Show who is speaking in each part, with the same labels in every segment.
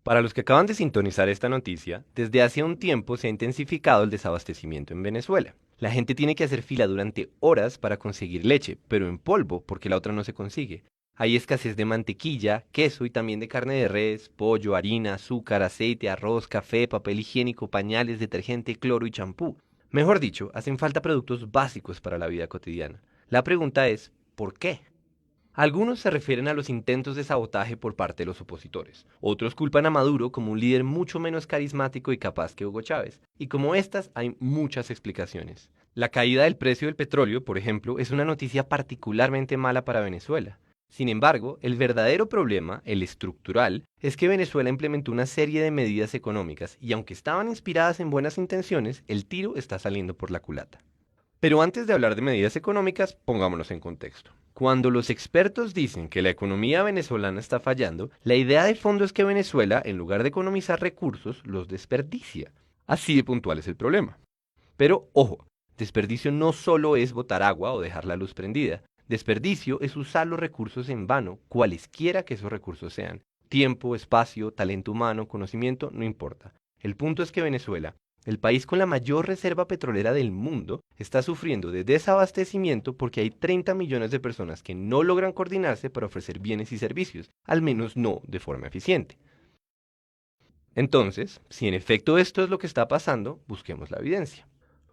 Speaker 1: Para los que acaban de sintonizar esta noticia, desde hace un tiempo se ha intensificado el desabastecimiento en Venezuela. La gente tiene que hacer fila durante horas para conseguir leche, pero en polvo porque la otra no se consigue. Hay escasez de mantequilla, queso y también de carne de res, pollo, harina, azúcar, aceite, arroz, café, papel higiénico, pañales, detergente, cloro y champú. Mejor dicho, hacen falta productos básicos para la vida cotidiana. La pregunta es, ¿por qué? Algunos se refieren a los intentos de sabotaje por parte de los opositores. Otros culpan a Maduro como un líder mucho menos carismático y capaz que Hugo Chávez. Y como estas hay muchas explicaciones. La caída del precio del petróleo, por ejemplo, es una noticia particularmente mala para Venezuela. Sin embargo, el verdadero problema, el estructural, es que Venezuela implementó una serie de medidas económicas y aunque estaban inspiradas en buenas intenciones, el tiro está saliendo por la culata. Pero antes de hablar de medidas económicas, pongámonos en contexto. Cuando los expertos dicen que la economía venezolana está fallando, la idea de fondo es que Venezuela, en lugar de economizar recursos, los desperdicia. Así de puntual es el problema. Pero, ojo, desperdicio no solo es botar agua o dejar la luz prendida. Desperdicio es usar los recursos en vano, cualesquiera que esos recursos sean. Tiempo, espacio, talento humano, conocimiento, no importa. El punto es que Venezuela, el país con la mayor reserva petrolera del mundo, está sufriendo de desabastecimiento porque hay 30 millones de personas que no logran coordinarse para ofrecer bienes y servicios, al menos no de forma eficiente. Entonces, si en efecto esto es lo que está pasando, busquemos la evidencia.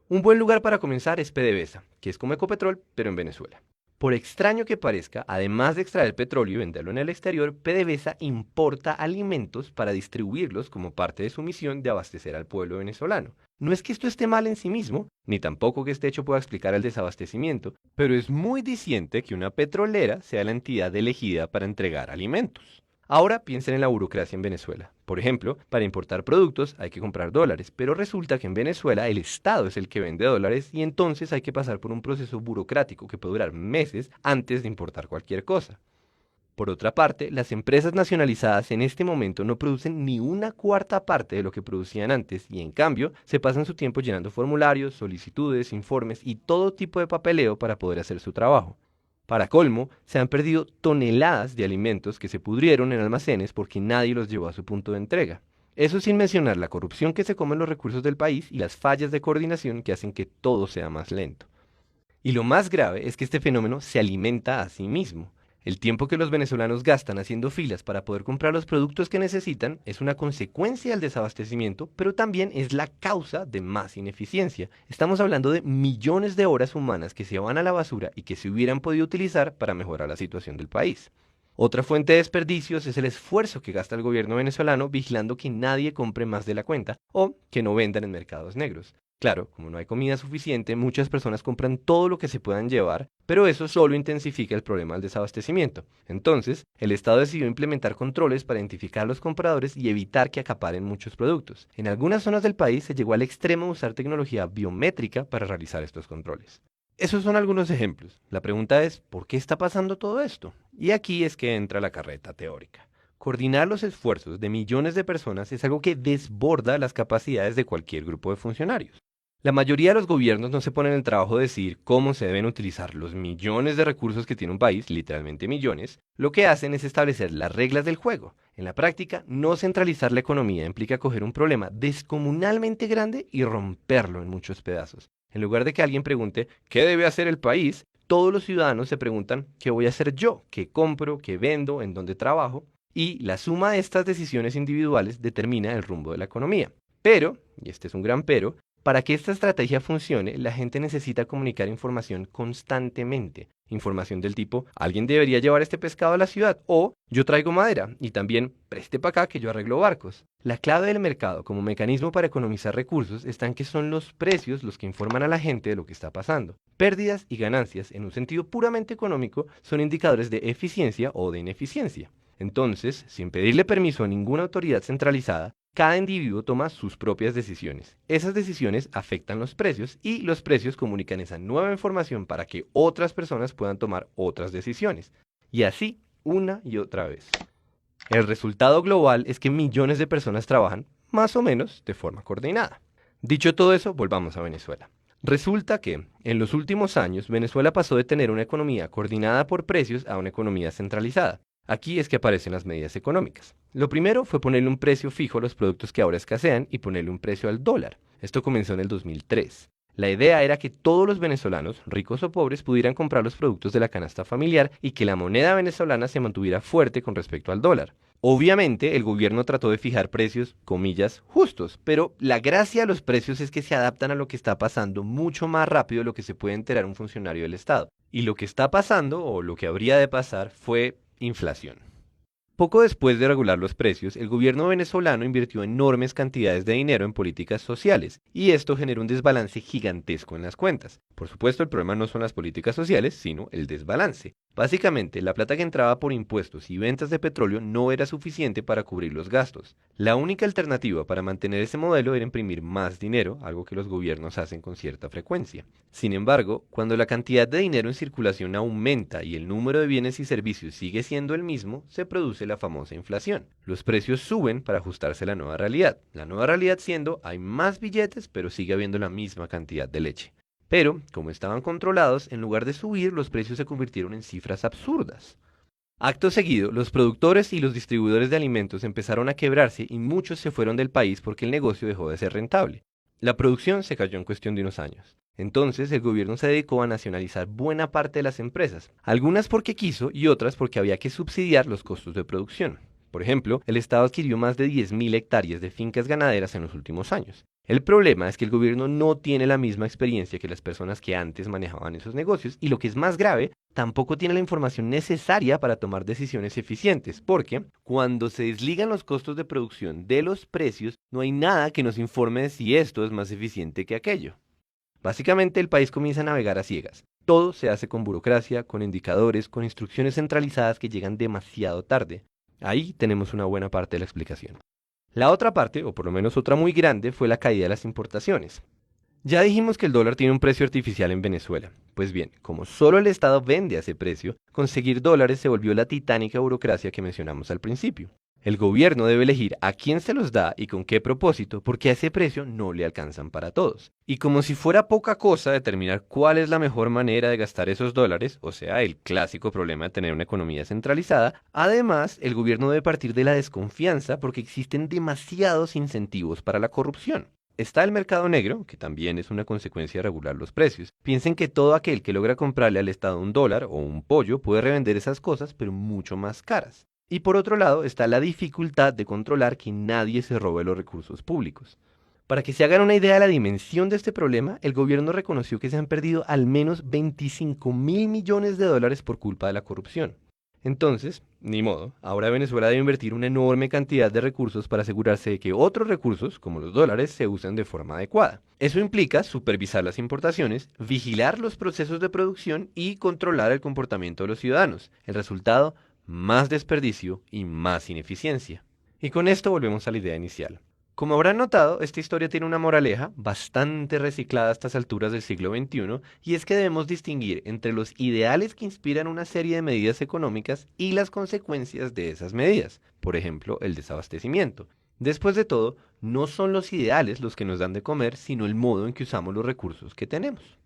Speaker 1: Un buen lugar para comenzar es PDVSA, que es como Ecopetrol, pero en Venezuela. Por extraño que parezca, además de extraer petróleo y venderlo en el exterior, PDVSA importa alimentos para distribuirlos como parte de su misión de abastecer al pueblo venezolano. No es que esto esté mal en sí mismo, ni tampoco que este hecho pueda explicar el desabastecimiento, pero es muy diciente que una petrolera sea la entidad elegida para entregar alimentos. Ahora piensen en la burocracia en Venezuela. Por ejemplo, para importar productos hay que comprar dólares, pero resulta que en Venezuela el Estado es el que vende dólares y entonces hay que pasar por un proceso burocrático que puede durar meses antes de importar cualquier cosa. Por otra parte, las empresas nacionalizadas en este momento no producen ni una cuarta parte de lo que producían antes y en cambio se pasan su tiempo llenando formularios, solicitudes, informes y todo tipo de papeleo para poder hacer su trabajo. Para colmo, se han perdido toneladas de alimentos que se pudrieron en almacenes porque nadie los llevó a su punto de entrega. Eso sin mencionar la corrupción que se come en los recursos del país y las fallas de coordinación que hacen que todo sea más lento. Y lo más grave es que este fenómeno se alimenta a sí mismo. El tiempo que los venezolanos gastan haciendo filas para poder comprar los productos que necesitan es una consecuencia del desabastecimiento, pero también es la causa de más ineficiencia. Estamos hablando de millones de horas humanas que se van a la basura y que se hubieran podido utilizar para mejorar la situación del país. Otra fuente de desperdicios es el esfuerzo que gasta el gobierno venezolano vigilando que nadie compre más de la cuenta o que no vendan en mercados negros. Claro, como no hay comida suficiente, muchas personas compran todo lo que se puedan llevar, pero eso solo intensifica el problema del desabastecimiento. Entonces, el Estado decidió implementar controles para identificar a los compradores y evitar que acaparen muchos productos. En algunas zonas del país se llegó al extremo de usar tecnología biométrica para realizar estos controles. Esos son algunos ejemplos. La pregunta es, ¿por qué está pasando todo esto? Y aquí es que entra la carreta teórica. Coordinar los esfuerzos de millones de personas es algo que desborda las capacidades de cualquier grupo de funcionarios. La mayoría de los gobiernos no se ponen el trabajo de decidir cómo se deben utilizar los millones de recursos que tiene un país, literalmente millones. Lo que hacen es establecer las reglas del juego. En la práctica, no centralizar la economía implica coger un problema descomunalmente grande y romperlo en muchos pedazos. En lugar de que alguien pregunte ¿qué debe hacer el país?, todos los ciudadanos se preguntan ¿qué voy a hacer yo? ¿Qué compro? ¿Qué vendo? ¿En dónde trabajo? Y la suma de estas decisiones individuales determina el rumbo de la economía. Pero, y este es un gran pero, para que esta estrategia funcione, la gente necesita comunicar información constantemente. Información del tipo, alguien debería llevar este pescado a la ciudad, o yo traigo madera, y también preste para acá que yo arreglo barcos. La clave del mercado como mecanismo para economizar recursos está en que son los precios los que informan a la gente de lo que está pasando. Pérdidas y ganancias, en un sentido puramente económico, son indicadores de eficiencia o de ineficiencia. Entonces, sin pedirle permiso a ninguna autoridad centralizada, cada individuo toma sus propias decisiones. Esas decisiones afectan los precios y los precios comunican esa nueva información para que otras personas puedan tomar otras decisiones. Y así, una y otra vez. El resultado global es que millones de personas trabajan, más o menos, de forma coordinada. Dicho todo eso, volvamos a Venezuela. Resulta que, en los últimos años, Venezuela pasó de tener una economía coordinada por precios a una economía centralizada. Aquí es que aparecen las medidas económicas. Lo primero fue ponerle un precio fijo a los productos que ahora escasean y ponerle un precio al dólar. Esto comenzó en el 2003. La idea era que todos los venezolanos, ricos o pobres, pudieran comprar los productos de la canasta familiar y que la moneda venezolana se mantuviera fuerte con respecto al dólar. Obviamente, el gobierno trató de fijar precios, comillas, justos, pero la gracia de los precios es que se adaptan a lo que está pasando mucho más rápido de lo que se puede enterar un funcionario del Estado. Y lo que está pasando, o lo que habría de pasar, fue inflación. Poco después de regular los precios, el gobierno venezolano invirtió enormes cantidades de dinero en políticas sociales, y esto generó un desbalance gigantesco en las cuentas. Por supuesto, el problema no son las políticas sociales, sino el desbalance. Básicamente, la plata que entraba por impuestos y ventas de petróleo no era suficiente para cubrir los gastos. La única alternativa para mantener ese modelo era imprimir más dinero, algo que los gobiernos hacen con cierta frecuencia. Sin embargo, cuando la cantidad de dinero en circulación aumenta y el número de bienes y servicios sigue siendo el mismo, se produce la famosa inflación. Los precios suben para ajustarse a la nueva realidad. La nueva realidad siendo, hay más billetes, pero sigue habiendo la misma cantidad de leche. Pero, como estaban controlados, en lugar de subir, los precios se convirtieron en cifras absurdas. Acto seguido, los productores y los distribuidores de alimentos empezaron a quebrarse y muchos se fueron del país porque el negocio dejó de ser rentable. La producción se cayó en cuestión de unos años. Entonces, el gobierno se dedicó a nacionalizar buena parte de las empresas, algunas porque quiso y otras porque había que subsidiar los costos de producción. Por ejemplo, el Estado adquirió más de 10.000 hectáreas de fincas ganaderas en los últimos años. El problema es que el gobierno no tiene la misma experiencia que las personas que antes manejaban esos negocios y lo que es más grave, tampoco tiene la información necesaria para tomar decisiones eficientes, porque cuando se desligan los costos de producción de los precios, no hay nada que nos informe de si esto es más eficiente que aquello. Básicamente el país comienza a navegar a ciegas. Todo se hace con burocracia, con indicadores, con instrucciones centralizadas que llegan demasiado tarde. Ahí tenemos una buena parte de la explicación. La otra parte, o por lo menos otra muy grande, fue la caída de las importaciones. Ya dijimos que el dólar tiene un precio artificial en Venezuela. Pues bien, como solo el Estado vende a ese precio, conseguir dólares se volvió la titánica burocracia que mencionamos al principio. El gobierno debe elegir a quién se los da y con qué propósito, porque a ese precio no le alcanzan para todos. Y como si fuera poca cosa determinar cuál es la mejor manera de gastar esos dólares, o sea, el clásico problema de tener una economía centralizada, además, el gobierno debe partir de la desconfianza porque existen demasiados incentivos para la corrupción. Está el mercado negro, que también es una consecuencia de regular los precios. Piensen que todo aquel que logra comprarle al Estado un dólar o un pollo puede revender esas cosas, pero mucho más caras. Y por otro lado está la dificultad de controlar que nadie se robe los recursos públicos. Para que se hagan una idea de la dimensión de este problema, el gobierno reconoció que se han perdido al menos 25.000 millones de dólares por culpa de la corrupción. Entonces, ni modo, ahora Venezuela debe invertir una enorme cantidad de recursos para asegurarse de que otros recursos, como los dólares, se usen de forma adecuada. Eso implica supervisar las importaciones, vigilar los procesos de producción y controlar el comportamiento de los ciudadanos. El resultado, más desperdicio y más ineficiencia. Y con esto volvemos a la idea inicial. Como habrán notado, esta historia tiene una moraleja bastante reciclada a estas alturas del siglo XXI, y es que debemos distinguir entre los ideales que inspiran una serie de medidas económicas y las consecuencias de esas medidas, por ejemplo, el desabastecimiento. Después de todo, no son los ideales los que nos dan de comer, sino el modo en que usamos los recursos que tenemos.